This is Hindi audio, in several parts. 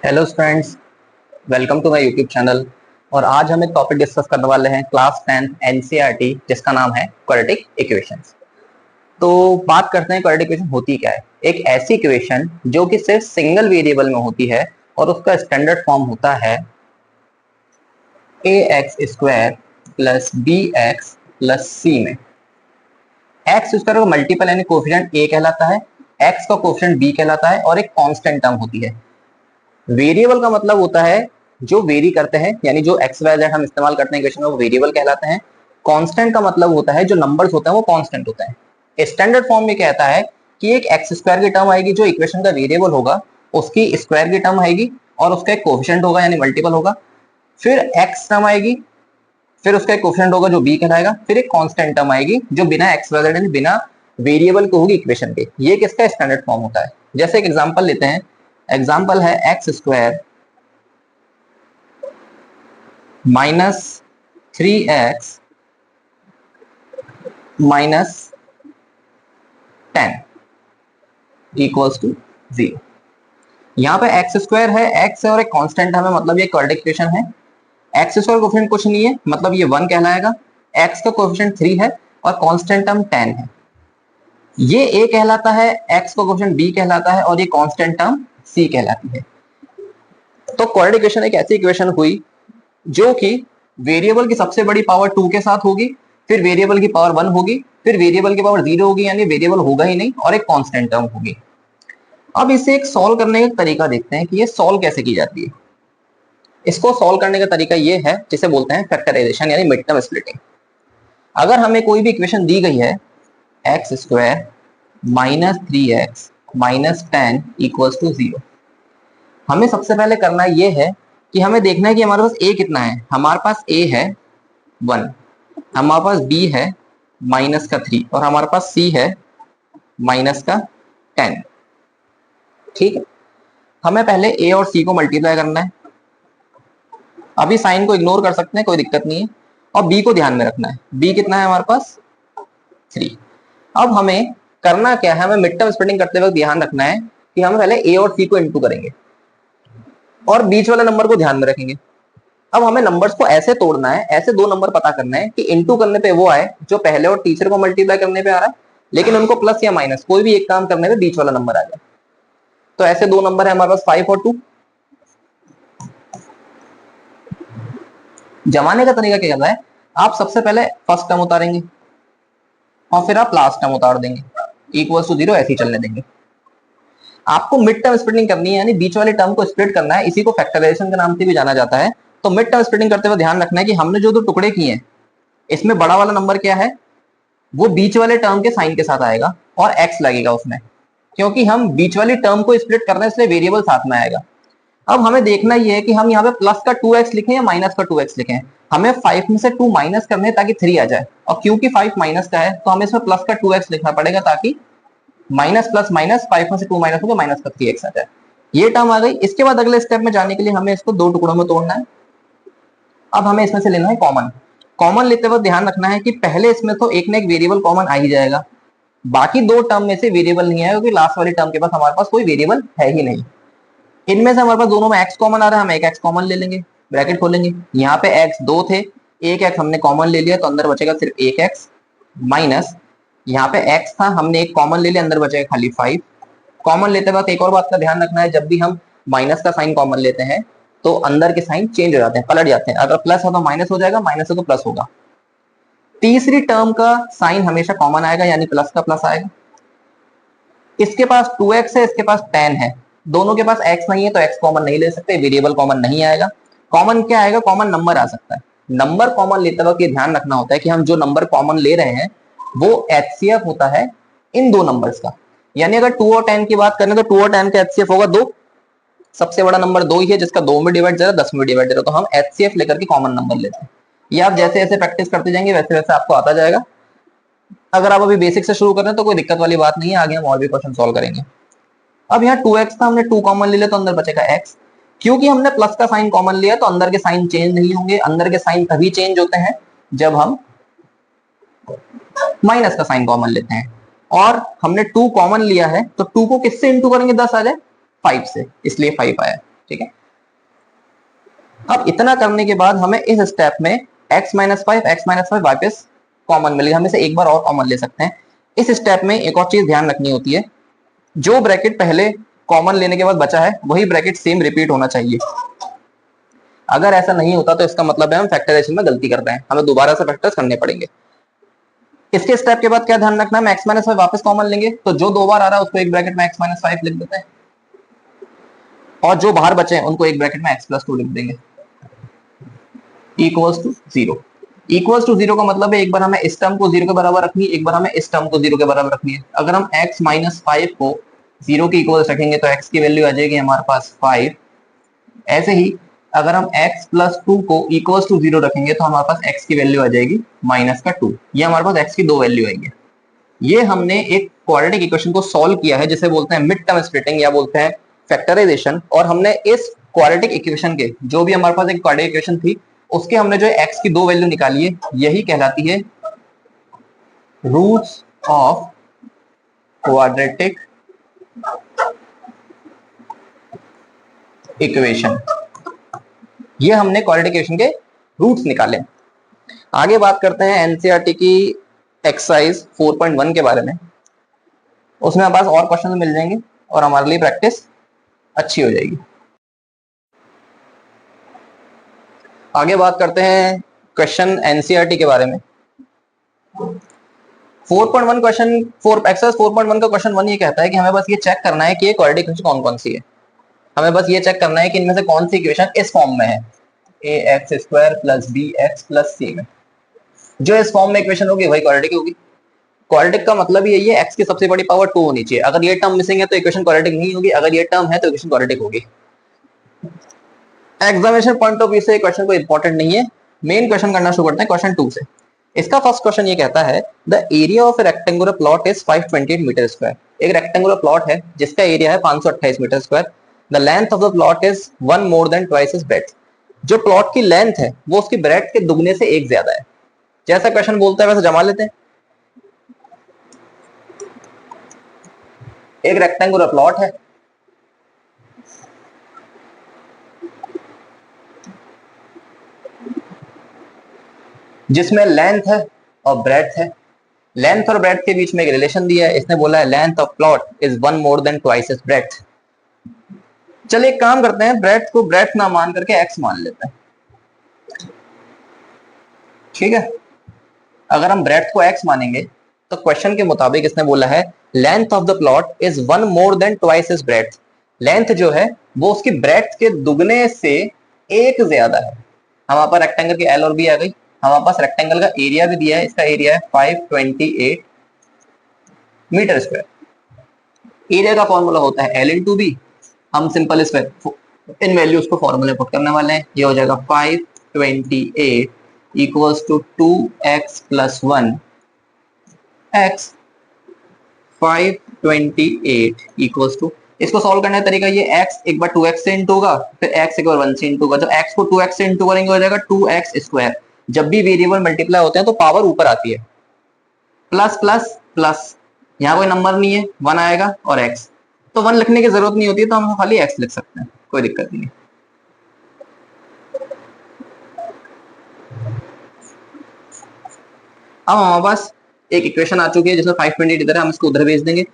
Hello friends, welcome to my YouTube channel. और आज हम एक टॉपिक डिस्कस करने वाले हैं क्लास 10 एनसीईआरटी, जिसका नाम है क्वाड्रेटिक इक्वेशंस। तो बात करते हैं क्वाड्रेटिक इक्वेशन होती क्या है। एक ऐसी इक्वेशन जो कि सिर्फ सिंगल वेरिएबल में होती है और उसका स्टैंडर्ड फॉर्म होता है A X square plus B X plus C में एक्स स्क्वायर का मल्टीपल यानी कोफिशिएंट ए कहलाता है, एक्स का कोफिशिएंट बी कहलाता है और एक कांस्टेंट टर्म होती है। वेरिएबल का मतलब होता है जो वेरी करते हैं, यानी जो एक्स वाई जेड हम इस्तेमाल करते हैं इक्वेशन में, वो वेरिएबल कहलाते हैं। कांस्टेंट का मतलब होता है जो नंबर्स होते हैं वो कांस्टेंट होते हैं। स्टैंडर्ड फॉर्म में कहता है कि एक एक्स स्क्वायर की टर्म आएगी जो इक्वेशन का वेरिएबल होगा, उसकी स्क्वायर की टर्म आएगी और उसका एक कोफिशिएंट होगा यानी मल्टीपल होगा। फिर एक्स टर्म आएगी, फिर उसका एक कोफिशिएंट होगा जो बी कहलाएगा, फिर एक कांस्टेंट टर्म आएगी जो बिना एक्स वाई जेड यानी बिना वेरिएबल के होगी इक्वेशन के। ये किसका स्टैंडर्ड फॉर्म होता है। जैसे एक एग्जांपल लेते हैं। एग्जांपल है x square minus 3x minus 10 equals to 0। यहाँ पे एक्स स्क्वायर है, एक्स है और एक कांस्टेंट है, मतलब ये क्वाड्रेटिक इक्वेशन है। एक्स स्क्वायर कोफिशिएंट कुछ नहीं है, मतलब ये 1 कहलाएगा। एक्स का कोफिशिएंट 3 है और कांस्टेंट टर्म 10 है। ये a कहलाता है, एक्स का कोफिशिएंट b कहलाता है और ये कांस्टेंट टर्म c कहलाती है। तो क्वाड्रेटिक इक्वेशन एक ऐसी इक्वेशन हुई जो कि वेरिएबल की सबसे बड़ी पावर 2 के साथ होगी, फिर वेरिएबल की पावर 1 होगी, फिर वेरिएबल की पावर 0 होगी, यानी वेरिएबल होगा ही नहीं, और एक कांस्टेंट टर्म होगी। अब इसे एक सॉल्व करने का तरीका देखते हैं कि ये सॉल्व कैसे की जाती है। इसको सॉल्व करने का तरीका ये है जिसे बोलते हैं फैक्टराइजेशन यानी मिड टर्म स्प्लिटिंग। अगर हमें कोई भी इक्वेशन दी गई है x square minus 3x minus 10 equals to 0, हमें सबसे पहले करना ये है कि हमें देखना है कि हमारे पास a कितना है। हमारे पास a है 1, हमारे पास b है माइनस का 3 और हमारे पास c है माइनस का 10। ठीक है, हमें पहले a और c को मल्टीप्लाई करना है। अभी साइन को इग्नोर कर सकते हैं, कोई दिक्कत नहीं है। और b को ध्यान में रखना है। b कितना है हमारे पास 3। अब हमें करना क्या है, हमें मिड टर्म स्प्लिटिंग करते वक्त ध्यान रखना है कि हम पहले a और c को इंटू करेंगे और बीच वाले नंबर को ध्यान में रखेंगे। अब हमें नंबर्स को ऐसे तोड़ना है, ऐसे दो नंबर पता करना है कि इंटू करने पे वो आए जो पहले और टीचर को मल्टीप्लाई करने पे आ रहा है, लेकिन उनको प्लस या माइनस कोई भी एक काम करने पे बीच वाला नंबर आ जाए। तो ऐसे दो नंबर है हमारे पास 5 और 2। जमाने का तरीका क्या कहता है, आप सबसे पहले फर्स्ट टर्म उतारेंगे और फिर आप लास्ट टर्म उतार देंगे, इक्वल टू 0 ऐसे ही चलने देंगे। आपको मिड टर्म स्प्लिटिंग करनी है, यानी बीच वाले टर्म को स्प्लिट करना है। इसी को फैक्टराइजेशन के नाम से भी जाना जाता है। तो मिड टर्म स्प्लिटिंग करते हुए ध्यान रखना है कि हमने जो दो टुकड़े किए हैं, इसमें बड़ा वाला नंबर क्या है, वो बीच वाले टर्म के साइन के साथ आएगा और एक्स लगेगा उसमें, क्योंकि हम बीच वाली टर्म को स्प्लिट कर रहे हैं, इसलिए वेरिएबल साथ में आएगा। अब हमें देखना ये है कि हम यहाँ पे प्लस का 2x लिखें या माइनस का 2x लिखें। हमें 5 में से 2 माइनस करने हैं ताकि 3 आ जाए, और क्योंकि 5 माइनस का है तो हमें इसमें प्लस का 2x लिखना पड़ेगा ताकि माइनस प्लस माइनस 5 में से 2 माइनस हो तो माइनस का 3x आ जाए। ये टर्म आ गई। इसके बाद अगले स्टेप में जाने के लिए हमें इसको दो टुकड़ों में तोड़ना है। अब हमें इसमें से लेना है कॉमन। कॉमन लेते वक्त ध्यान रखना है कि पहले इसमें तो एक ना एक वेरिएबल कॉमन आ ही जाएगा, बाकी दो टर्म में से वेरिएबल नहीं आएगा, क्योंकि लास्ट वाली टर्म के पास हमारे पास कोई वेरिएबल है ही नहीं। इनमें से हमारे पास दोनों में x कॉमन आ रहा है, हम एक x कॉमन ले लेंगे, ब्रैकेट खोलेंगे। यहाँ पे x 2 थे, एक x हमने कॉमन ले लिया तो अंदर बचेगा सिर्फ एक x, माइनस यहाँ पे x था, हमने एक कॉमन ले लिया, अंदर बचेगा खाली 5। कॉमन लेते वक्त एक और बात का ध्यान रखना है, जब भी हम माइनस का साइन कॉमन लेते हैं तो अंदर के साइन चेंज हो जाते हैं, पलट जाते हैं। अगर प्लस है तो माइनस हो जाएगा, माइनस है तो प्लस होगा। तीसरी टर्म का साइन हमेशा कॉमन आएगा, यानी प्लस का प्लस आएगा। इसके पास 2x है, इसके पास 10 है, दोनों के पास x नहीं है तो x कॉमन नहीं ले सकते, वेरिएबल कॉमन नहीं आएगा। कॉमन क्या आएगा, कॉमन नंबर आ सकता है। नंबर कॉमन लेते वक्त ये ध्यान रखना होता है कि हम जो नंबर कॉमन ले रहे हैं वो HCF होता है इन दो नंबर्स का। यानी अगर 2 और 10 की बात करें तो 2 और 10 का HCF होगा 2। सबसे बड़ा नंबर 2 ही है, जिसका 2 में डिवाइड जरा 10 में डिवाइड जरा, तो हम HCF लेकर के कॉमन नंबर लेते हैं। ये आप जैसे जैसे प्रैक्टिस करते जाएंगे वैसे वैसे आपको आता जाएगा। अगर आप अभी बेसिक से शुरू कर रहे हैं तो कोई दिक्कत वाली बात नहीं है, आगे हम और भी क्वेश्चन सॉल्व करेंगे। अब यहाँ 2x था, हमने 2 कॉमन ले लिया तो अंदर बचेगा x। क्योंकि हमने प्लस का साइन कॉमन लिया तो अंदर के साइन चेंज नहीं होंगे। अंदर के साइन तभी चेंज होते हैं जब हम माइनस का साइन कॉमन लेते हैं, और हमने 2 कॉमन लिया है तो 2 को किससे इंटू करेंगे, 10 आ जाए 5 से, इसलिए 5 आया। ठीक है। अब इतना करने के बाद हमें इस स्टेप में x-5 वापस कॉमन मिलेगा, हम इसे एक बार और कॉमन ले सकते हैं। इस स्टेप में एक और चीज ध्यान रखनी होती है, जो ब्रैकेट पहले कॉमन लेने के बाद बचा है वही ब्रैकेट सेम रिपीट होना चाहिए। अगर ऐसा नहीं होता तो इसका मतलब है हम फैक्टराइजेशन में गलती कर रहे हैं, हमें दोबारा से फैक्टर्स करने पड़ेंगे। इसके स्टेप के बाद क्या ध्यान रखना है, हम x-5 वापस कॉमन लेंगे, तो जो दो बार आ रहा है उसको एक ब्रैकेट में x-5 लिख देते हैं, और जो बाहर बचे हैं उनको एक ब्रैकेट में x+2 लिख देंगे, इक्वल्स टू 0। इक्वल्स टू 0 का मतलब है एक बार हमें इस टर्म को 0 के बराबर रखनी है, एक बार हमें इस टर्म को 0 के बराबर रखनी है। अगर हम x-5 को 0 के इक्वल्स रखेंगे तो x की वैल्यू आ जाएगी हमारे पास 5। ऐसे ही अगर हम x+2 को इक्वल्स टू 0 रखेंगे तो हमारे पास x की वैल्यू आ जाएगी -2। ये हमारे पास x की दो वैल्यू आएंगे। ये हमने एक क्वाड्रेटिक इक्वेशन को सॉल्व किया है, जिसे बोलते हैं मिड टर्म स्प्लिटिंग या बोलते हैं फैक्टराइजेशन। और हमने इस क्वाड्रेटिक इक्वेशन के, जो भी हमारे पास एक क्वाड्रेटिक इक्वेशन थी, उसके हमने जो x की दो वैल्यू निकाली है, यही कहलाती है रूट्स ऑफ क्वाड्रेटिक इक्वेशन। ये हमने क्वाड्रेटिक इक्वेशन के रूट्स निकाले। आगे बात करते हैं एनसीईआरटी की एक्सरसाइज 4.1 के बारे में। उसमें हमारे पास और क्वेश्चन मिल जाएंगे और हमारे लिए प्रैक्टिस अच्छी हो जाएगी। आगे बात करते हैं क्वेश्चन एनसीईआरटी के बारे में। 4.1 क्वेश्चन एक्सरसाइज 4.1 का क्वेश्चन 1 ये कहता है कि हमें बस ये चेक करना है कि ये क्वाड्रेटिक इक्वेशन कौन कौन सी है। हमें बस ये चेक करना है कि इनमें से कौन सी इक्वेशन इस फॉर्म में है, ax² + bx + c में। जो इस फॉर्म में इक्वेशन होगी वही क्वाड्रेटिक होगी। क्वाड्रेटिक का मतलब यही है x की सबसे बड़ी पावर 2 होनी चाहिए। अगर ये टर्म मिसिंग है तो इक्वेशन क्वाड्रेटिक नहीं होगी, अगर ये टर्म है तो इक्वेशन क्वाड्रेटिक होगी। एग्जामिनेशन पॉइंट ऑफ व्यू से क्वेश्चन को इंपॉर्टेंट नहीं है। मेन क्वेश्चन करना शुरू करते हैं क्वेश्चन 2 से। इसका फर्स्ट क्वेश्चन ये कहता है the area of a rectangular plot is 528 metre square. एक रेक्टेंगुलर प्लॉट है जिसका एरिया है 528 metre square. The length of the plot is 1 more than twice is breadth. जो प्लॉट की लेंथ है वो उसकी ब्रेड्थ के दुगने से एक ज्यादा है। जैसा क्वेश्चन बोलता है वैसे जमा लेते हैं। एक रेक्टेंगुलर प्लॉट है जिसमें लेंथ है और ब्रेड्थ है। लेंथ और ब्रेड्थ के बीच में एक रिलेशन दिया है, इसने बोला है length of plot is 1 more than twice is breadth. चलिए एक काम करते हैं, ब्रेड्थ को ब्रेड्थ ना मान करके x मान लेते हैं, ठीक है। अगर हम ब्रेड्थ को x मानेंगे तो क्वेश्चन के मुताबिक इसने बोला है length of the plot is 1 more than twice is breadth. Length जो है वो उसकी ब्रेड्थ के दुगने से एक ज्यादा है। हमारे पास रेक्टेंगल की एल और बी आ गई। हमारे पास रेक्टेंगल का एरिया भी दिया है, इसका एरिया है 528 मीटर स्क्वायर। एरिया का फॉर्मूला होता है L × B। हम सिंपल इस इन वैल्यूज को फॉर्मूले पुट करने वाले हैं। ये हो जाएगा 528 equals to 2x + 1 x 528 equals to, इसको सॉल्व करने का तरीका ये x एक बार 2x से इंटू होगा, फिर x एक बार 1 से इंटू होगा। जब x को 2x से इंटू करेंगे हो जाएगा 2x²। जब भी वेरिएबल मल्टीप्लाई होते हैं तो पावर ऊपर आती है, प्लस प्लस प्लस, यहाँ कोई नंबर नहीं है, 1 आएगा और x, तो 1 लिखने की जरूरत नहीं होती है, तो हम खाली x लिख सकते हैं, कोई दिक्कत नहीं। अब हमारे पास एक इक्वेशन आ चुकी है जिसमें 528 इधर है, हम इसको उधर भेज देंगे।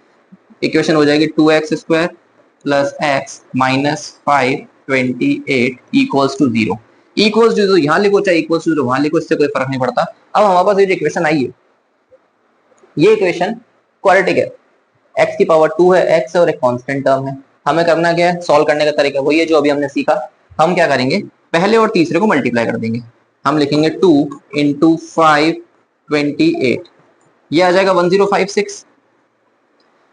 इक्वेशन हो जाएगी 2x² + x - 528 equals to 0। Equals to 0 यहाँ लिखो चाहे इक्वल्स टू 0 वहां लिखो, इससे कोई फर्क नहीं पड़ता। अब हमारे पास ये जो इक्वेशन आई है, ये इक्वेशन क्वाड्रेटिक है। x की पावर 2 है, x और एक कांस्टेंट टर्म है। हमें करना क्या है, सॉल्व करने का तरीका वही है जो अभी हमने सीखा। हम क्या करेंगे, पहले और तीसरे को मल्टीप्लाई कर देंगे। हम लिखेंगे 2 × 528, ये आ जाएगा 1056।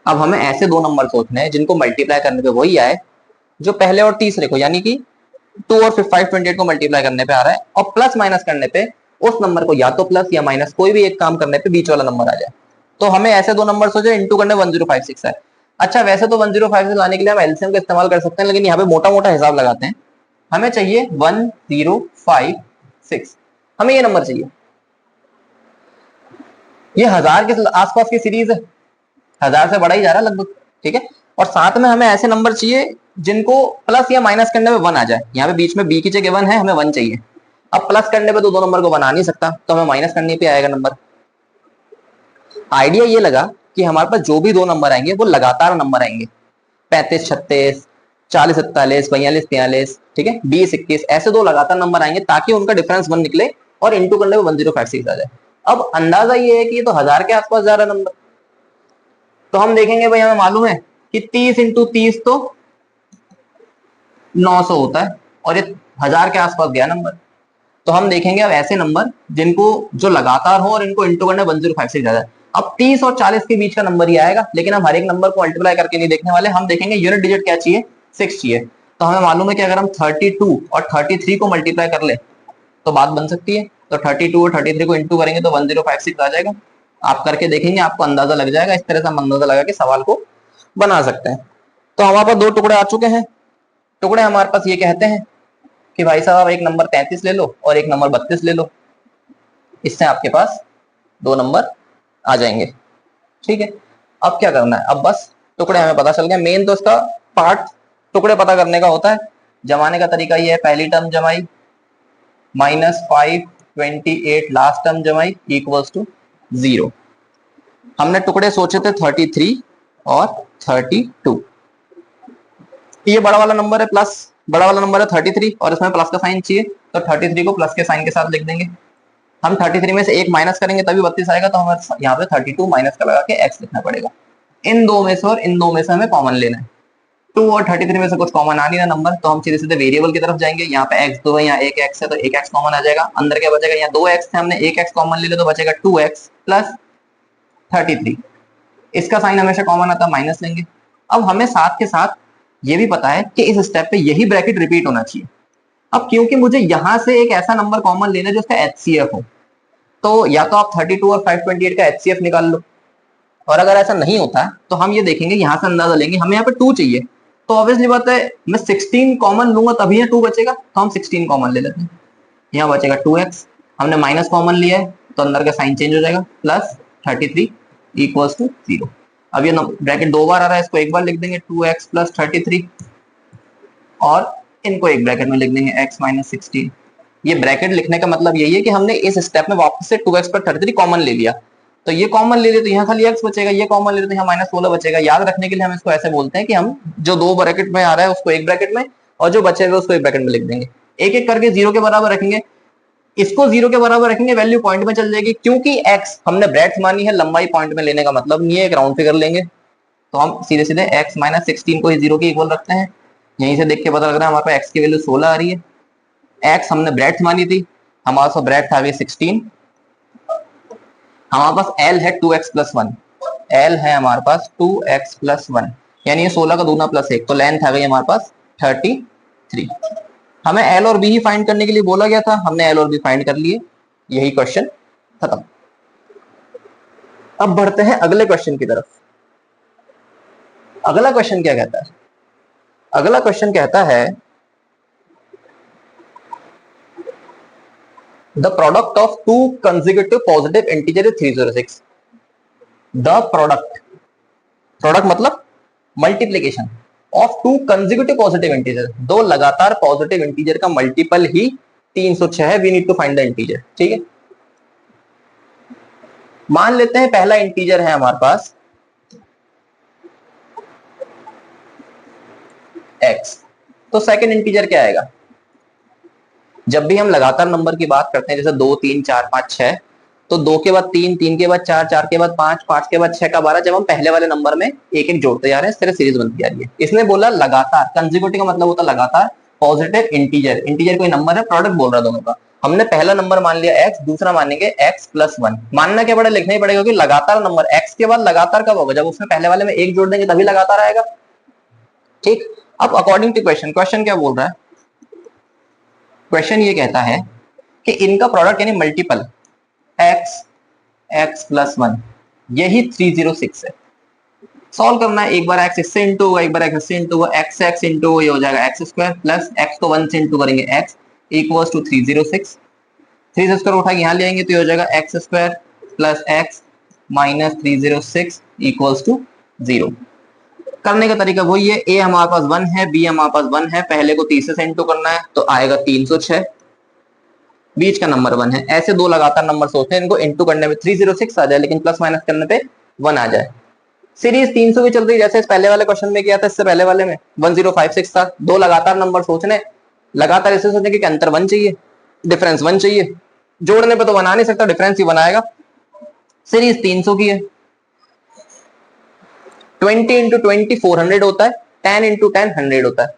अब हमें ऐसे दो नंबर सोचने हैं जिनको मल्टीप्लाई करने पे वही आए जो पहले और तीसरे को, यानी कि 2 और 528 को मल्टीप्लाई करने पे आ रहा है, और प्लस माइनस करने पे उस नंबर को या तो प्लस या माइनस कोई भी एक काम करने पे बीच वाला नंबर आ जाए। तो हमें ऐसे दो नंबर सोचे, इंटू करने 1056 है। अच्छा, वैसे तो 1056 लाने के लिए हम एलसीएम का इस्तेमाल कर सकते हैं, लेकिन यहाँ पे मोटा मोटा हिसाब लगाते हैं। हमें चाहिए 1056, हमें ये नंबर चाहिए। ये 1000 के आसपास की सीरीज है, 1000 से बड़ा ही जा रहा है लगभग, ठीक है। और साथ में हमें ऐसे नंबर चाहिए जिनको प्लस या माइनस करने में 1 आ जाए। यहाँ पे बीच में बी की जगह 1 है, हमें 1 चाहिए। अब प्लस करने पे तो दो नंबर को बना नहीं सकता, तो हमें माइनस करने पे आएगा नंबर। आइडिया ये लगा कि हमारे पास जो भी दो नंबर आएंगे वो लगातार नंबर आएंगे, 35 36, 40 41, 42 43, ठीक है, 20 21, ऐसे दो लगातार नंबर आएंगे ताकि उनका डिफरेंस 1 निकले और इंटू करने में 1056 आ जाए। अब अंदाजा ये है कि ये तो 1000 के आसपास जा रहा नंबर, तो हम देखेंगे भाई, हमें मालूम है कि 30 इंटू 30 तो 900 होता है, और ये 1000 के आसपास गया नंबर। तो हम देखेंगे अब ऐसे नंबर जिनको जो लगातार हो और इनको इंटू करने 1056 ज्यादा है। अब 30 और 40 के बीच का नंबर ही आएगा, लेकिन हम हर एक नंबर को मल्टीप्लाई करके नहीं देखने वाले, हम देखेंगे यूनिट डिजिट क्या चाहिए, 6 चाहिए। तो हमें मालूम है कि अगर हम 32 और 33 को मल्टीप्लाई कर ले तो बात बन सकती है। तो 32 और 33 को इंटू करेंगे तो 1056 आ जाएगा। आप करके देखेंगे, आपको अंदाजा लग जाएगा। इस तरह से हम अंदाजा लगा के सवाल को बना सकते हैं। तो हमारे पास दो टुकड़े आ चुके हैं। टुकड़े हमारे पास ये कहते हैं कि भाई साहब एक नंबर 33 ले लो और एक नंबर 32 ले लो, इससे आपके पास दो नंबर आ जाएंगे, ठीक है। अब क्या करना है, अब बस टुकड़े हमें पता चल गया। मेन तो इसका पार्ट टुकड़े पता करने का होता है। जमाने का तरीका ये है, पहली टर्म जमाई -528 लास्ट टर्म जमाई इक्वल्स टू 0। हमने टुकड़े सोचे थे 33 और 32। ये बड़ा वाला नंबर है प्लस, बड़ा वाला नंबर है 33 और इसमें प्लस का साइन चाहिए, तो 33 को प्लस के साइन के साथ लिख देंगे। हम 33 में से एक माइनस करेंगे तभी 32 आएगा, तो हमें यहाँ पे 32 माइनस का लगा के x लिखना पड़ेगा। इन दो में से और इन दो में से हमें कॉमन लेना है। 2 और 33 में से कुछ कॉमन आ नहीं रहा नंबर, तो हम सीधे सीधे वेरिएबल की तरफ जाएंगे। यहाँ पे x2 है, यहाँ एक x है, तो एक x कॉमन आ जाएगा। अंदर क्या बचेगा, यहाँ 2x थे, हमने एक x कॉमन ले लिया, तो बचेगा 2x प्लस 33। इसका साइन हमेशा कॉमन आता है, माइनस लेंगे। अब हमें साथ के साथ ये भी पता है कि इस स्टेप पे यही ब्रैकेट रिपीट होना चाहिए। अब क्योंकि मुझे यहां से एक ऐसा नंबर कॉमन लेना है जो उसका HCF हो, तो या तो आप 32 और 528 का HCF निकाल लो, और अगर ऐसा नहीं होता तो हम ये देखेंगे, यहाँ से अंदाजा लेंगे, हमें यहाँ पे 2 चाहिए, तो ऑब्वियसली बात है मैं 16 कॉमन लूंगा तभी यहाँ 2 बचेगा, तो हम 16 कॉमन ले लेते हैं। यहाँ बचेगा 2x, हमने माइनस कॉमन लिया है तो अंदर का साइन चेंज हो जाएगा, प्लस 33 इक्वल्स टू 0। अब ये ब्रैकेट दो बार आ रहा है, इसको एक बार लिख देंगे 2x प्लस 33, और इनको एक ब्रैकेट में लिख देंगे x माइनस 16। ये ब्रैकेट लिखने का मतलब यही है कि हमने इस स्टेप में वापस से 2x पर 33 कॉमन ले लिया, तो ये कॉमन ले लिया तो यहाँ खाली x बचेगा, ये कॉमन ले लिया तो यहाँ -16 बचेगा। याद रखने के लिए हम इसको ऐसे बोलते हैं कि हम जो दो ब्रैकेट में आ रहा है उसको एक ब्रैकेट में, और जो बचेगा उसको एक ब्रैकेट में लिख देंगे। एक एक करके 0 के बराबर रखेंगे, इसको 0 के बराबर रखेंगे, वैल्यू पॉइंट में चल जाएगी। क्योंकि x हमने ब्रेड्थ मानी है, लंबाई पॉइंट में लेने का मतलब नहीं है, एक राउंड फिगर लेंगे, तो हम सीधे सीधे x माइनस 16 को ही 0 के इक्वल रखते हैं। यहीं से देख के पता लग रहा है हमारे पास x की वैल्यू 16 आ रही है। x हमने ब्रेड्थ मानी थी, हमारे पास ब्रेड्थ आ गई 16। हमारे पास l है 2x प्लस 1, l है हमारे पास 2x प्लस 1, यानी ये 16 का दूना प्लस 1, तो लेंथ आ गई हमारे पास 33। हमें l और b ही फाइंड करने के लिए बोला गया था, हमने l और b फाइंड कर लिए, यही क्वेश्चन खत्म। अब बढ़ते हैं अगले क्वेश्चन की तरफ। अगला क्वेश्चन क्या कहता है, अगला क्वेश्चन कहता है the product of two consecutive positive integer is 306। The product, product मतलब multiplication of two consecutive positive integer, दो लगातार पॉजिटिव इंटीजर का मल्टीपल ही 306 है। We need to find the integer, ठीक है। मान लेते हैं पहला इंटीजर है हमारे पास x, तो सेकंड इंटीजर क्या आएगा। जब भी हम लगातार नंबर की बात करते हैं, जैसे 2 3 4 5 6, तो 2 के बाद 3, 3 के बाद 4, 4 के बाद 5, 5 के बाद 6 का 12, जब हम पहले वाले नंबर में एक एक जोड़ते जा रहे हैं, इस तरह सीरीज बनती जा रही है। इसने बोला लगातार, कंसेक्यूटिव का मतलब होता है लगातार, पॉजिटिव इंटीजर, इंटीजर कोई नंबर है, प्रोडक्ट बोल रहा है दोनों का। हमने पहला नंबर मान लिया x, दूसरा मानेंगे x प्लस 1। मानना क्या पड़ेगा, लिखना ही पड़ेगा, क्योंकि लगातार नंबर x के बाद लगातार कब होगा, जब उसमें पहले वाले में एक जोड़ देंगे तभी लगातार आएगा, ठीक। अब अकॉर्डिंग टू क्वेश्चन, क्वेश्चन क्या बोल रहा है, क्वेश्चन ये कहता है कि इनका प्रोडक्ट यानी मल्टीपल x प्लस 1, यही 306 है। सॉल्व करना है, एक बार x इससे इंटू होगा, एक बार x इससे इंटू होगा, x इंटू ये हो जाएगा x स्क्वायर, प्लस x को 1 से इंटू करेंगे x इक्वल्स टू 306। 3 स्क्वायर उठा के यहाँ ले आएंगे तो ये हो जाएगा x square plus x minus 306 equals to 0। करने का तरीका वही है, ए हमारे पास 1 है, बी हमारे पास 1 है, पहले को 30 से इंटू करना है तो आएगा 306, बीच का नंबर 1 है। ऐसे दो लगातार नंबर सोचते हैं, इनको इंटू करने में 306 आ जाए, लेकिन प्लस माइनस करने पे 1 आ जाए। सीरीज 300 भी चल रही, जैसे इस पहले वाले क्वेश्चन में किया था, इससे पहले वाले में 1056 था। दो लगातार नंबर सोचने, लगातार ऐसे सोचने कि अंतर 1 चाहिए, डिफरेंस 1 चाहिए, जोड़ने पे तो बना नहीं सकता, डिफरेंस ही बनाएगा। सीरीज 300 की है, 20 इंटू 20 400 होता है, 10 इंटू 10 100 होता है।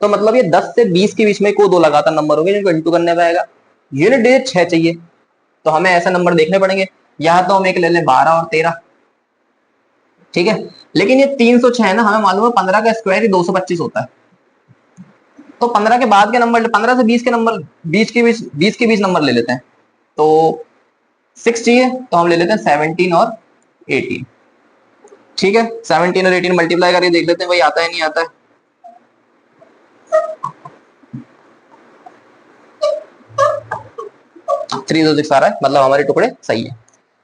तो मतलब ये 10 से 20 के बीच में को दो लगातार नंबर होंगे जिनको इंटू करने पे आएगा। यूनिट डिजिट 6 चाहिए, तो हमें ऐसा नंबर देखने पड़ेंगे। यहां तो हम एक ले लें 12 और 13, ठीक है। लेकिन ये 306 है ना, हमें मालूम है 15 का स्क्वायर ही 225 होता है। तो 15 के बाद के नंबर, 15 से 20 के नंबर, 20 के बीच नंबर ले लेते हैं। तो 6 चाहिए, तो हम ले लेते हैं 17 और 18, ठीक है। 17 और 18 मल्टीप्लाई करके देख लेते हैं भाई आता है नहीं आता है। 306 आ रहा है, मतलब हमारे टुकड़े सही है।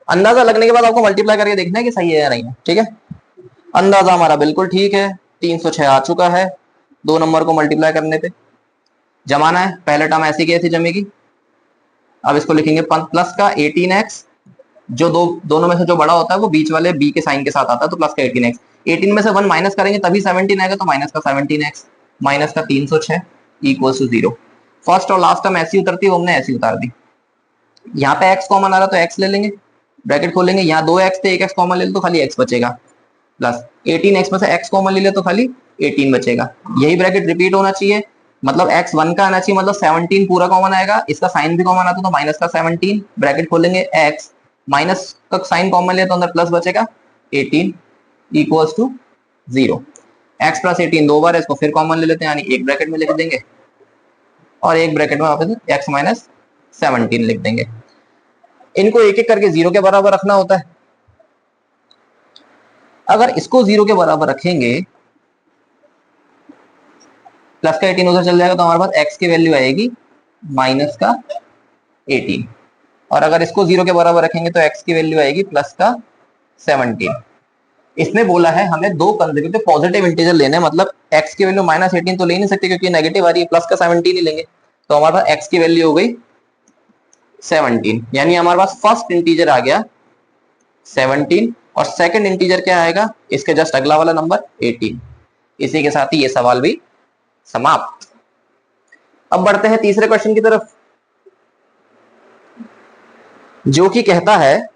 अंदाजा लगने के बाद आपको मल्टीप्लाई करके देखना है कि सही है या नहीं है, ठीक है। अंदाजा हमारा बिल्कुल ठीक है, 306 आ चुका है। दो नंबर को मल्टीप्लाई करने पे जमाना है, पहले टर्म ऐसी कैसी जमेगी। अब इसको लिखेंगे प्लस का 18x, जो दोनों में से जो बड़ा होता है वो बीच वाले b के साइन के साथ आता है, तो प्लस का 18x। 18 में से 1 माइनस करेंगे तभी 17 आएगा, तो माइनस का 17x माइनस का 306 इक्वल टू 0। फर्स्ट और लास्ट टर्म ऐसी उतरती है, वो हमने ऐसी उतार दी। यहाँ पे x कॉमन आ रहा तो x ले लेंगे, ब्रैकेट खोलेंगे, यहाँ 2x थे, 1x कॉमन ले लो तो खाली x बचेगा, प्लस 18x में से x कॉमन ले ले तो खाली 18 बचेगा। यही ब्रैकेट रिपीट होना चाहिए, मतलब x 1 का आना चाहिए, मतलब 17 पूरा कॉमन आएगा, इसका साइन भी कॉमन आता तो माइनस का 17, ब्रैकेट खोलेंगे, x माइनस का साइन कॉमन ले तो अंदर प्लस बचेगा 18 इक्वल्स टू 0। x प्लस 18 दो बार, इसको फिर कॉमन ले लेते हैं, यानी एक ब्रैकेट में लिख देंगे और एक ब्रैकेट में वापस x माइनस 17 लिख देंगे। इनको एक एक करके 0 के बराबर रखना होता है। अगर इसको 0 के बराबर रखेंगे, प्लस का 18 उधर चल जाएगा, तो हमारे पास x की वैल्यू आएगी माइनस का 18, और अगर इसको 0 के बराबर रखेंगे तो x की वैल्यू आएगी प्लस का 17। इसने बोला है हमें दो कंसेक्यूटिव पॉजिटिव इंटीजर लेने, मतलब x की वैल्यू माइनस 18 तो ले नहीं सकते क्योंकि नेगेटिव आ रही है, प्लस का 17 ही लेंगे, तो हमारे पास x की वैल्यू हो गई 17, यानी हमारे पास फर्स्ट इंटीजर आ गया 17 और सेकंड इंटीजर क्या आएगा, इसके जस्ट अगला वाला नंबर 18। इसी के साथ ही ये सवाल भी समाप्त। अब बढ़ते हैं तीसरे क्वेश्चन की तरफ, जो कि कहता है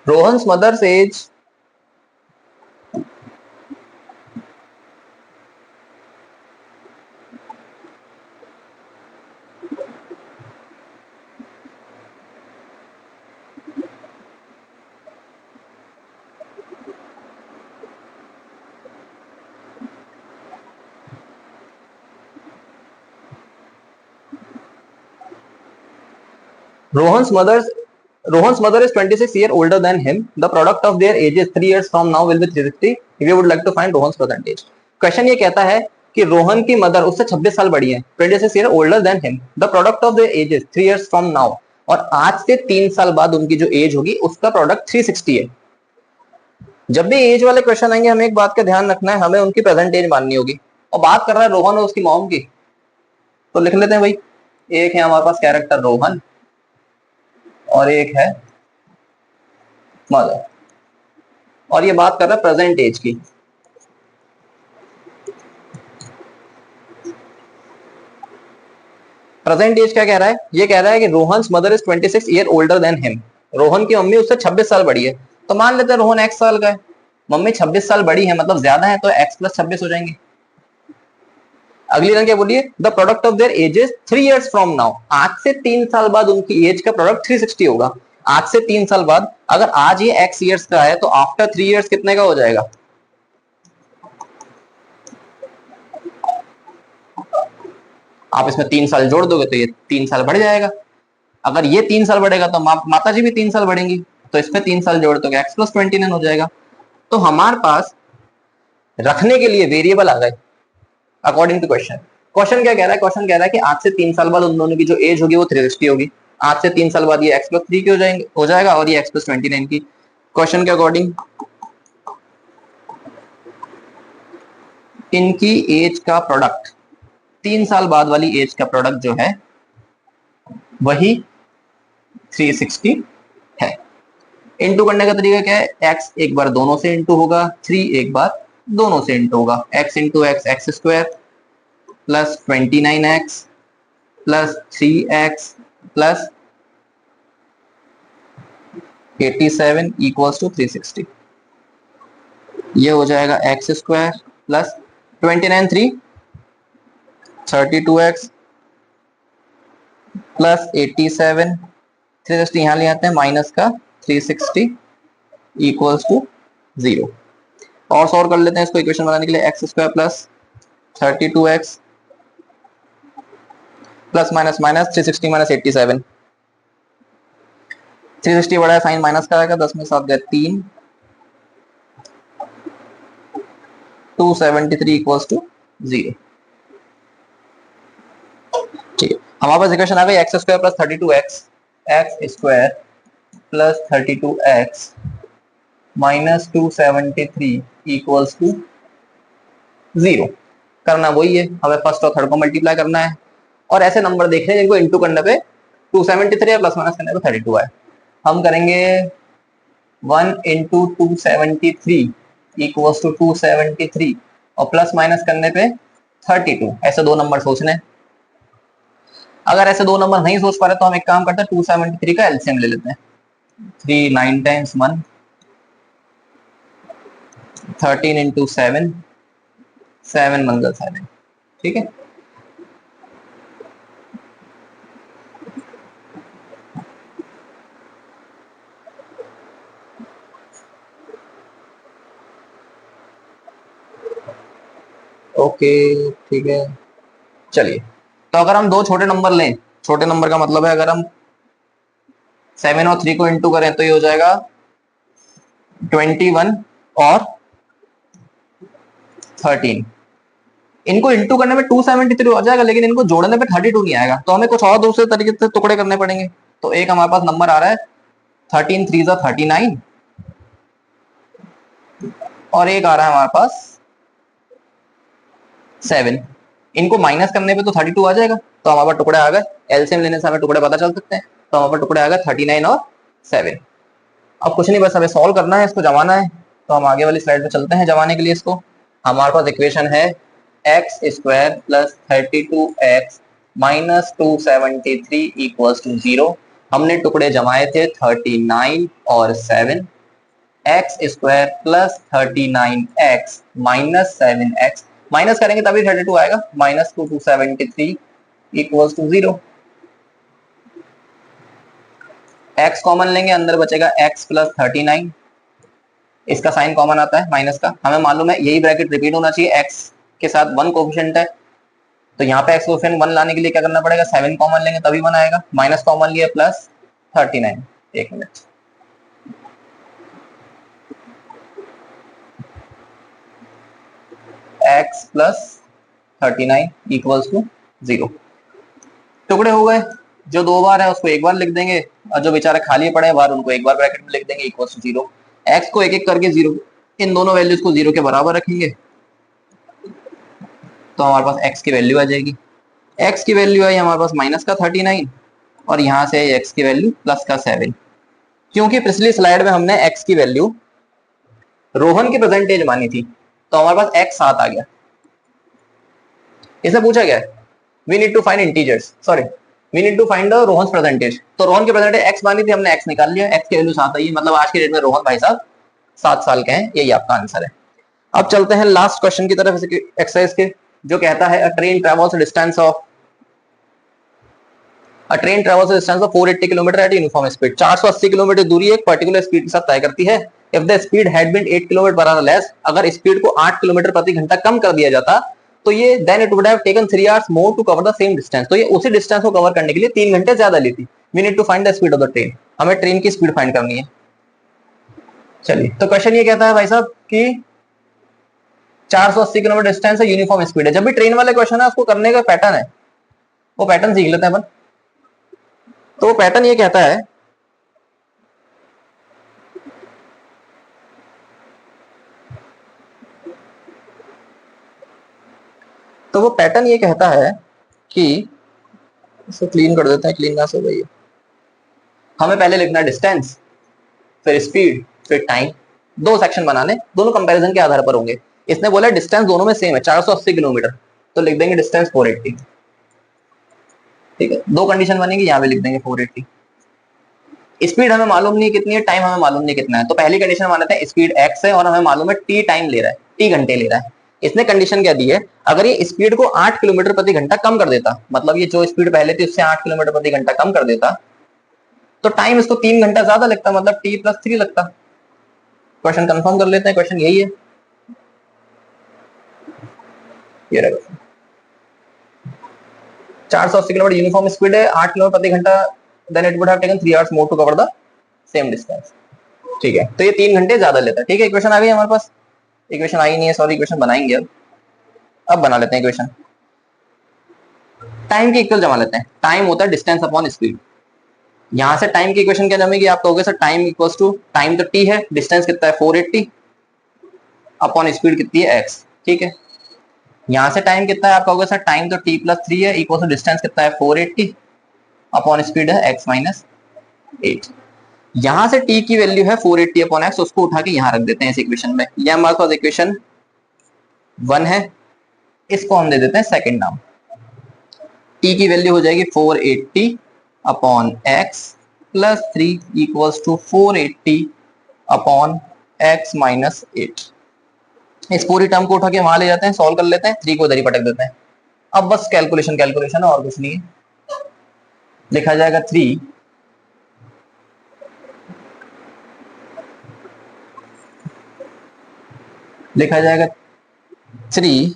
Rohan's mother's age Rohan's mother is 26 years older than him. The product of their ages 3 years from now will be 360. If you would like to find Rohan's percentage. Question ये कहता है कि रोहन की मदर उससे 26 साल बड़ी है, 26 years older than him. The product of their ages 3 years from now. और आज से 3 साल बाद उनकी जो एज होगी उसका प्रोडक्ट 360 है। जब भी एज वाले क्वेश्चन आएंगे हमें एक बात का ध्यान रखना है, हमें उनकी प्रेजेंट एज माननी होगी। और बात कर रहा है रोहन और उसकी मॉम की, तो लिख लेते हैं भाई, एक है हमारे पास कैरेक्टर रोहन और एक है मदर, और ये बात कर रहा है प्रेजेंट एज की। प्रेजेंट एज क्या कह रहा है, ये कह रहा है कि Rohan's mother is 26 year older than him. Rohan की मम्मी उससे 26 साल बड़ी है, तो मान लेते हैं रोहन x साल का है, मम्मी 26 साल बड़ी है मतलब ज्यादा है, तो x प्लस 26 हो जाएंगे। अगली लाइन क्या बोलिए, the product of their edges 3 years from now. आज से 3 साल बाद उनकी एज का प्रोडक्ट 360 होगा। आज से 3 साल बाद, अगर आज ये x ईयर्स का है तो आफ्टर 3 ईयर्स कितने का हो जाएगा? आप इसमें 3 साल जोड़ दोगे तो ये 3 साल बढ़ जाएगा। अगर ये 3 साल बढ़ेगा तो माता जी भी 3 साल बढ़ेंगी, तो इसमें 3 साल जोड़ दोगे x + 29 हो जाएगा। तो हमारे पास रखने के लिए वेरिएबल आ गए अकॉर्डिंग टू क्वेश्चन। क्वेश्चन क्या कह रहा है? क्वेश्चन कह रहा है कि आज से 3 साल बाद उन दोनों की जो एज होगी वो 360 होगी। आज से 3 साल बाद ये x + 3 की हो जाएगा और ये x + 29 की। क्वेश्चन के अकॉर्डिंग इनकी एज का प्रोडक्ट, 3 साल बाद वाली एज का प्रोडक्ट जो है वही 360 है। इंटू करने का तरीका क्या है? x एक बार दोनों से इंटू होगा, 3 एक बार दोनों से इंटू होगा। x into x x square plus 29x plus 3x plus 87 equals to 360। ये हो जाएगा x square plus 29 3 32x plus 87 360 यहाँ ले आते हैं माइनस का 360 इक्वल्स टू 0। और सॉल्व कर लेते हैं इसको इक्वेशन बनाने के लिए। X square plus 32x plus minus minus 360 minus 87, 360 बड़ा है साइन माइनस का आएगा, 10 में 7 गए 3, 273 इक्वल्स टू 0। ठीक है, हमारे पास इक्वेशन आ गई x square plus 32x, x square plus 32x minus 273 equals to 0। करना वही है, हमें फर्स्ट और थर्ड को मल्टीप्लाई करना है और ऐसे नंबर देखने हैं जिनको इंटू करने पे 273 है, प्लस माइनस करने पे 32 है। हम करेंगे 1 इंटू 273 इक्वल्स टू 273 और प्लस माइनस करने पे 32। ऐसे दो नंबर सोचने। अगर ऐसे दो नंबर नहीं सोच पा रहे तो हम एक काम करते हैं, 273 का एलसीएम ले लेते हैं। 3 9 टाइम्स 1, 13 इंटू 7, 7 मंगल 7। ठीक है, ओके ठीक है। चलिए, तो अगर हम दो छोटे नंबर लें, छोटे नंबर का मतलब है अगर हम 7 और 3 को इंटू करें तो ये हो जाएगा 21 और 13। इनको इंटू करने में 273 हो जाएगा, लेकिन इनको जोड़ने पे 32 नहीं आएगा, तो हमें कुछ और दूसरे तरीके से टुकड़े करने पड़ेंगे। तो एक हमारे पास नंबर आ रहा है 13 3 39 और एक आ रहा है हमारे पास 7। इनको माइनस करने पे तो 32 आ जाएगा, तो हमारे पास टुकड़े आ गए। एलसीएम लेने से हमें टुकड़े पता चल सकते हैं, तो हमारे पास टुकड़े आ गए 39 और 7। अब कुछ नहीं, बस हमें सॉल्व करना है, इसको जमाना है। तो हम आगे वाली स्लाइड पे चलते हैं जमाने के लिए इसको। हमारे पास इक्वेशन है x square plus 32x minus 273 equals to 0। हमने टुकड़े जमाए थे 39 और 7। X square plus 39x minus 7x minus करेंगे तभी 32 आएगा, minus 273 equals to 0। x common लेंगे, अंदर बचेगा x प्लस 39। इसका साइन कॉमन आता है माइनस का, हमें मालूम है यही ब्रैकेट रिपीट होना चाहिए। x के साथ 1 कोफिशिएंट है, तो यहाँ पे x कोफिशिएंट 1 लाने के लिए क्या करना पड़ेगा? 7 कॉमन लेंगे तभी 1 आएगा। माइनस कॉमन लिया प्लस 39। एक minute, x plus 39 equals to 0। टुकड़े हो गए। जो दो बार है उसको एक बार लिख देंगे और जो बेचारे खाली पड़े हैं बाहर उनको एक बार ब्रैकेट में लिख देंगे इक्वल्स टू 0। x को एक एक करके 0, इन दोनों वैल्यूज को 0 के बराबर रखेंगे तो हमारे पास x की वैल्यू आ जाएगी। x की वैल्यू आई हमारे पास माइनस का 39 और यहाँ से x की वैल्यू प्लस का 7। क्योंकि पिछली स्लाइड में हमने x की वैल्यू रोहन की परसेंटेज मानी थी, तो हमारे पास x 7 आ गया। इसे पूछा गया we need to find integers, sorry we need to find the Rohan percentage. तो रोहन की परसेंटेज x मानी थी, हमने x निकाल लिया, x की वैल्यू 7 आई, मतलब आज के डेट में रोहन भाई साहब 7 साल के हैं। यही आपका आंसर है। अब चलते हैं लास्ट क्वेश्चन की तरफ एक्सरसाइज के, जो कहता है a train travels distance of a train travels distance of 480 kilometre at uniform speed. 480 kilometre दूरी एक पर्टिकुलर स्पीड के साथ तय करती है। If the speed had been 8 kilometre per hour less, अगर स्पीड को 8 किलोमीटर प्रति घंटा कम कर दिया जाता तो ये then it would have taken 3 hours more to cover the same distance. तो ये उसी डिस्टेंस को कवर करने के लिए 3 घंटे ज्यादा लेती। We need to find the speed of the train. हमें ट्रेन की स्पीड फाइंड करनी है। चलिए, तो क्वेश्चन ये कहता है भाई साहब कि 480 किलोमीटर डिस्टेंस है, यूनिफॉर्म स्पीड है। जब भी ट्रेन वाले क्वेश्चन है उसको करने का पैटर्न है, वो पैटर्न सीख लेते हैं अपन। तो वो पैटर्न ये कहता है कि इसको क्लीन कर देते हैं। क्लीन कहां से हो गई है? हमें पहले लिखना है डिस्टेंस, फिर स्पीड, फिर टाइम। दो सेक्शन बनाने, दोनों कंपैरिजन के आधार पर होंगे। इसने बोला डिस्टेंस दोनों में सेम है 480 किलोमीटर, तो लिख देंगे डिस्टेंस 480। ठीक है, दो कंडीशन बनेगी, यहाँ पे लिख देंगे 480। स्पीड हमें मालूम नहीं कितनी है, टाइम हमें मालूम नहीं कितना है, तो पहली कंडीशन मानते हैं स्पीड x है और हमें मालूम है t टाइम ले रहा है, t घंटे ले रहा है। इसने कंडीशन क्या दी है, अगर ये स्पीड को 8 किलोमीटर प्रति घंटा कम कर देता, मतलब ये जो स्पीड पहले थी उससे 8 किलोमीटर प्रति घंटा कम कर देता, तो टाइम इसको 3 घंटा ज्यादा लगता, मतलब t+3 लगता। क्वेश्चन कंफर्म कर लेते हैं, क्वेश्चन यही है। ये रहा 480 किलोमीटर यूनिफॉर्म स्पीड है, 8 किलोमीटर प्रति घंटा, then it would have taken 3 hours more to cover the same distance. ठीक है, तो ये 3 घंटे ज्यादा लेता है। ठीक है, इक्वेशन आ गई हमारे पास। इक्वेशन आई नहीं है, सॉरी, इक्वेशन बनाएंगे अब बना लेते हैं इक्वेशन। टाइम की इक्वल जमा लेते हैं। टाइम होता है डिस्टेंस अपॉन स्पीड। यहां से टाइम की इक्वेशन क्या जमेगी, आप कहोगे sir time equals to, time तो टी है, डिस्टेंस कितना है 480 अपॉन स्पीड कितनी है x। ठीक है, यहां से टाइम कितना है, आप कहोगे सर टाइम तो t+3 है, इक्वल टू डिस्टेंस कितना है 480 अपॉन स्पीड है x माइनस 8। यहां से t की वैल्यू है 480 अपॉन x, उसको उठा के यहां रख देते हैं इस इक्वेशन में। यह हमारे पास इक्वेशन 1 है, इसको हम दे देते हैं सेकंड नाम। t की वैल्यू हो जाएगी 480 upon x plus 3 equals to 480 upon x minus 8। इस पूरी टर्म को उठा के वहां ले जाते हैं, सॉल्व कर लेते हैं, 3 को इधर ही पटक देते हैं। अब बस कैलकुलेशन कैलकुलेशन है और कुछ नहीं है। लिखा जाएगा 3 लिखा जाएगा 3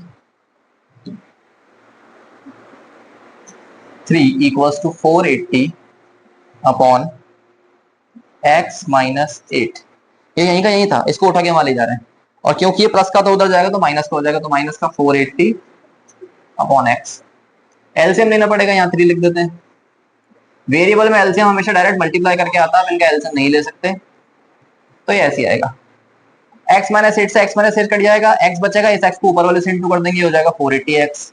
equals to 480 upon x minus 8। ये यहीं का यही था, इसको उठा के वहां ले जा रहे हैं, और क्योंकि ये प्लस का तो उधर जाएगा तो माइनस का हो जाएगा, तो माइनस का 480 अपॉन x। एलसीएम लेना पड़ेगा, यहाँ 3 लिख देते हैं। वेरिएबल में एलसीएम हमेशा डायरेक्ट मल्टीप्लाई करके आता है, इनका एलसीएम नहीं ले सकते, तो ये ऐसे आएगा। x माइनस 8 से x माइनस 8 कट जाएगा, x बचेगा, इस x को ऊपर वाले से इंटू कर देंगे, हो जाएगा 480x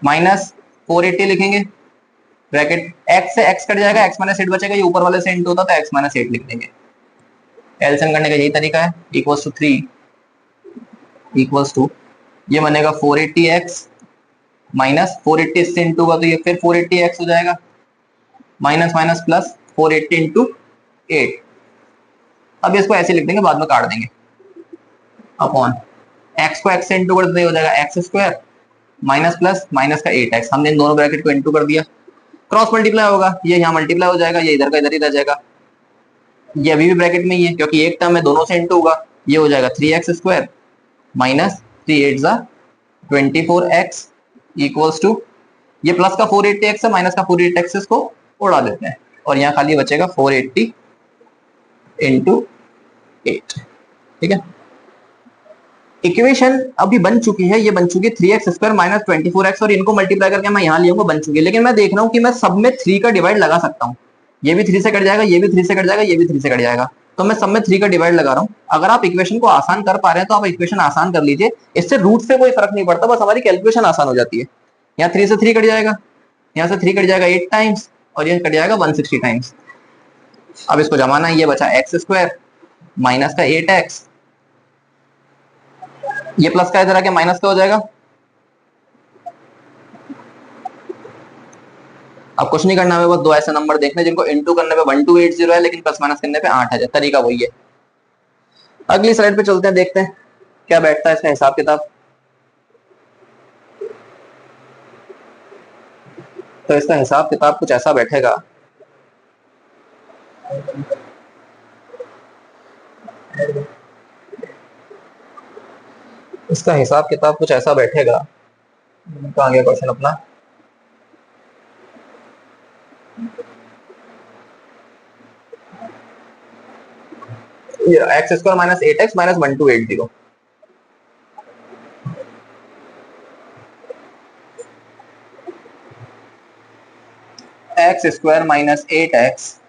माइनस 480 लिखेंगे, ब्रैकेट x से x कट जाएगा, x माइनस 8 बचेगा, ये ऊपर वाले से इंटू होता तो x माइनस 8 लिख देंगे। एलसीएम करने का यही तरीका है। इक्वल्स टू 3 इक्वल्स टू, ये बनेगा 480x माइनस 480 से इंटू का तो ये फिर 480x हो जाएगा, माइनस माइनस प्लस 480 इंटू 8। अब इसको ऐसे लिख देंगे, बाद में काट देंगे, अपॉन x को x से इंटू कर देते हो जाएगा x square minus plus minus का 8x, हमने इन दोनों ब्रैकेट को इंटू कर दिया, क्रॉस मल्टीप्लाई होगा, ये यहाँ मल्टीप्लाई हो जाएगा, ये इधर का इधर ही रह जाएगा, ये अभी भी ब्रैकेट में ही है क्योंकि एक टर्म में दोनों से इंटू होगा, ये हो जाएगा 3x square minus 3 8 24x equals to, ये प्लस का 480x है, माइनस का 480x को उड़ा देते हैं, और यहाँ खाली बचेगा 480 इंटू 8। ठीक है, इक्वेशन अभी बन चुकी है, ये बन चुकी है 3x स्क्वायर माइनस 24x, और इनको मल्टीप्लाई करके मैं यहाँ लिया बन चुकी है। लेकिन मैं देख रहा हूँ कि मैं सब में 3 का डिवाइड लगा सकता हूँ, ये भी 3 से कट जाएगा, ये भी 3 से कट जाएगा, ये भी 3 से कट जाएगा, तो मैं सब में 3 का डिवाइड लगा रहा हूँ। अगर आप इक्वेशन को आसान कर पा रहे हैं तो आप इक्वेशन आसान कर लीजिए, इससे रूट से कोई फर्क नहीं पड़ता, बस हमारी कैलकुलेशन आसान हो जाती है। यहाँ 3 से 3 कट जाएगा, यहाँ से 3 कट जाएगा 8 टाइम्स, और ये कट जाएगा 160 टाइम्स। अब इसको जमाना, ये बचा एक्स स्क्वायर माइनस का 8x, ये प्लस का इधर आके माइनस का हो जाएगा। अब कुछ नहीं करना है, बस दो ऐसे नंबर देखने जिनको इंटू करने पे 1280 है, लेकिन प्लस माइनस करने पे 8000। तरीका वही है। अगली स्लाइड पे चलते हैं, देखते हैं क्या बैठता है इसका हिसाब किताब। तो इसका हिसाब किताब कुछ ऐसा बैठेगा, इसका हिसाब किताब कुछ ऐसा बैठेगा, कहाँ गया क्वेश्चन अपना, x square minus 8x minus 1280, x square minus 8x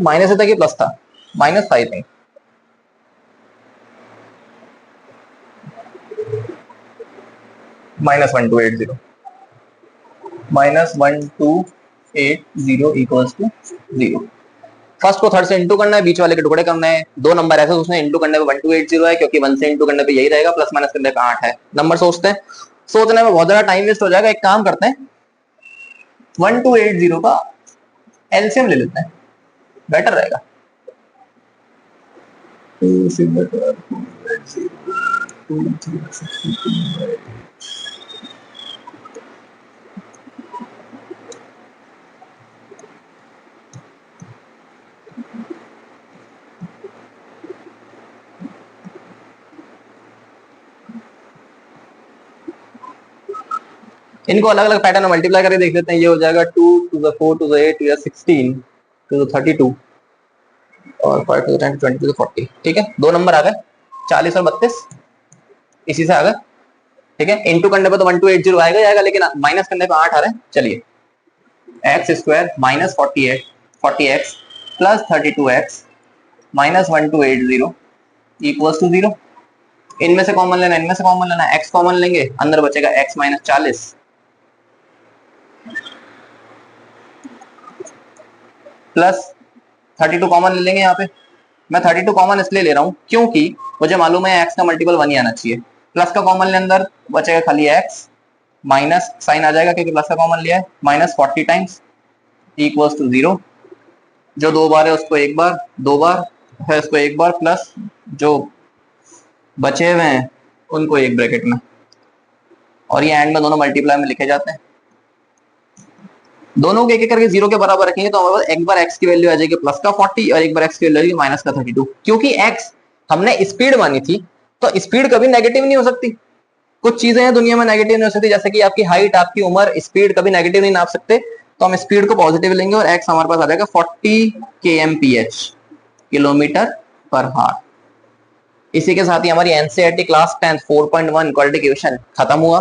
minus था कि प्लस था, -5 नहीं, -1280 -1280 इक्वल्स टू 0। फर्स्ट को थर्ड से इंटू करना है, बीच वाले के टुकड़े करने हैं, दो नंबर ऐसे उसने इंटू करने पे 1280 है, क्योंकि 1 से इंटू करने पे यही रहेगा, प्लस माइनस करने पे 8 है। नंबर सोचते हैं, सोचने में बहुत ज्यादा टाइम वेस्ट हो जाएगा, एक काम करते हैं 1280 का एलसीएम ले लेते हैं, बेटर रहेगा। इनको अलग अलग पैटर्न में मल्टीप्लाई करके देख लेते हैं। ये हो जाएगा 2 to the 4 to the 8 to the 16 to the 32 और 5 to the 10 to 20 to the 40। ठीक है, दो नंबर आ गए 40 और 32, इसी से आ गए। ठीक है, इंटू करने पे तो 1280 आएगा जाएगा, लेकिन माइनस करने पे 8 आ रहे हैं। चलिए, x square minus 40x plus 32x minus 1280 equals to 0। इनमें से कॉमन लेना, इनमें से कॉमन लेना, x कॉमन लेंगे, अंदर बचेगा x माइनस 40 प्लस 32 कॉमन ले लेंगे। यहाँ पे मैं 32 कॉमन इसलिए ले रहा हूँ क्योंकि मुझे मालूम है x का मल्टीपल 1 ही आना चाहिए। प्लस का कॉमन ले, अंदर बचेगा खाली x, माइनस साइन आ जाएगा क्योंकि प्लस का कॉमन लिया है, माइनस 40 टाइम्स इक्वल्स टू 0। जो दो बार है उसको एक बार, दो बार है उसको एक बार, प्लस जो बचे हुए हैं उनको एक ब्रैकेट में, और ये एंड में दोनों मल्टीप्लाई में लिखे जाते हैं। दोनों को एक एक करके 0 के बराबर रखेंगे तो हमारे पास एक बार x की वैल्यू आ जाएगी प्लस का 40 और एक बार x की वैल्यू आ जाएगी माइनस का 32। क्योंकि x हमने स्पीड मानी थी, तो स्पीड कभी नेगेटिव नहीं हो सकती। कुछ चीजें हैं दुनिया में नेगेटिव नहीं हो सकती, जैसे कि आपकी हाइट, आपकी उम्र, स्पीड कभी नेगेटिव नहीं नाप सकते। तो हम स्पीड को पॉजिटिव लेंगे और x हमारे पास आ जाएगा 40 kmph, किलोमीटर पर हावर। इसी के साथ ही हमारी एनसीईआरटी क्लास 10 4.1 क्वाड्रेटिक इक्वेशन खत्म हुआ।